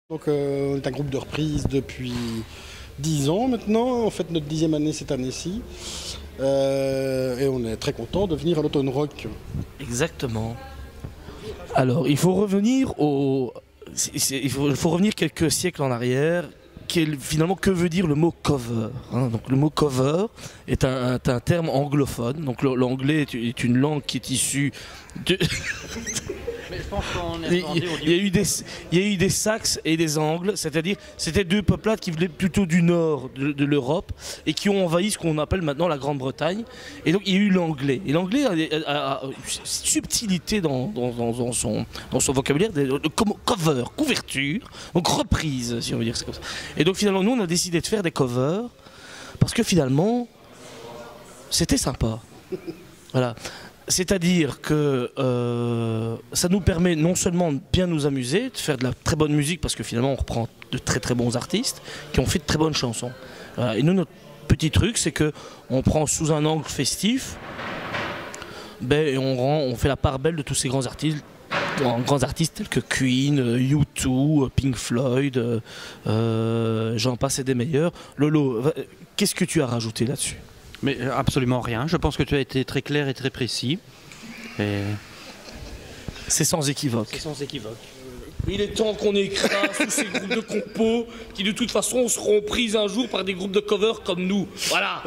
Donc on est un groupe de reprise depuis 10 ans maintenant, on fait notre 10e année cette année-ci. Et on est très content de venir à l'Automne Rock. Exactement. Alors, il faut revenir il faut revenir quelques siècles en arrière. Finalement, que veut dire le mot cover, hein? Donc, le mot cover est un terme anglophone. Donc, l'anglais est une langue qui est issue de... Mais je pense qu'en néerlandais, on dit... il y a eu des Saxes et des Angles, c'est-à-dire c'était deux peuplades qui venaient plutôt du nord de l'Europe et qui ont envahi ce qu'on appelle maintenant la Grande-Bretagne. Et donc il y a eu l'anglais. Et l'anglais a une subtilité dans son vocabulaire, cover, couverture, donc reprise, si on veut dire ça comme ça. Et donc finalement, nous on a décidé de faire des covers parce que finalement, c'était sympa. Voilà. C'est-à-dire que ça nous permet non seulement de bien nous amuser, de faire de la très bonne musique, parce que finalement on reprend de très très bons artistes qui ont fait de très bonnes chansons. Voilà. Et nous, notre petit truc, c'est qu'on prend sous un angle festif, et on fait la part belle de tous ces grands artistes tels que Queen, U2, Pink Floyd, j'en passe et des meilleurs. Lolo, qu'est-ce que tu as rajouté là-dessus ? Mais absolument rien. Je pense que tu as été très clair et très précis. Et... C'est sans équivoque. C'est sans équivoque. Il est temps qu'on écrase tous ces groupes de compos qui de toute façon seront pris un jour par des groupes de covers comme nous. Voilà.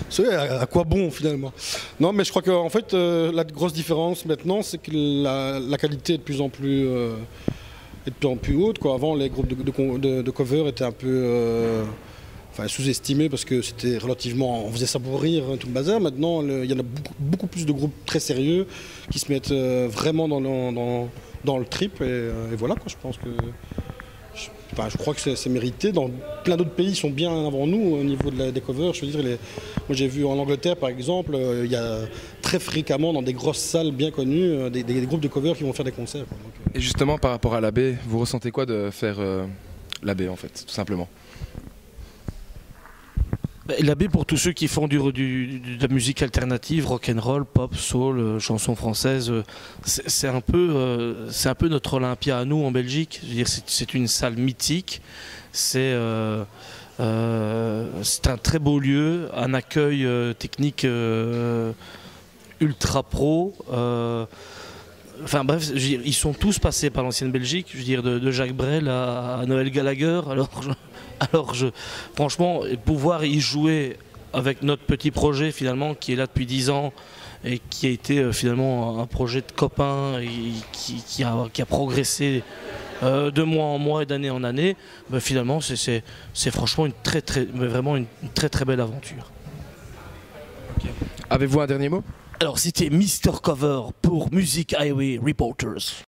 C'est à quoi bon finalement? Non, mais je crois qu'en fait la grosse différence maintenant, c'est que la qualité est de plus en plus haute, quoi. Avant, les groupes de covers étaient un peu sous-estimé parce que c'était relativement, on faisait ça pour rire, hein, tout le bazar. Maintenant, il y en a beaucoup plus de groupes très sérieux qui se mettent vraiment dans le trip et voilà quoi. Je pense que, je crois que c'est mérité. Dans plein d'autres pays, ils sont bien avant nous au niveau des covers. Je veux dire, moi j'ai vu en Angleterre par exemple, il y a très fréquemment dans des grosses salles bien connues des groupes de covers qui vont faire des concerts, quoi. Donc, Et justement, par rapport à l'abbé, vous ressentez quoi de faire l'abbé en fait, tout simplement? L'abbé, pour tous ceux qui font de la musique alternative, rock'n'roll, pop, soul, chansons françaises, c'est un peu notre Olympia à nous en Belgique. Je veux dire, c'est une salle mythique, c'est un très beau lieu, un accueil technique ultra pro. Enfin bref, ils sont tous passés par l'ancienne Belgique, je veux dire de Jacques Brel à Noël Gallagher. Franchement, pouvoir y jouer avec notre petit projet finalement qui est là depuis 10 ans et qui a été finalement un projet de copains et qui a progressé de mois en mois et d'année en année, finalement c'est franchement vraiment une très très belle aventure. Okay. Avez-vous un dernier mot ? Alors c'était Mr. Cover pour Music Highway Reporters.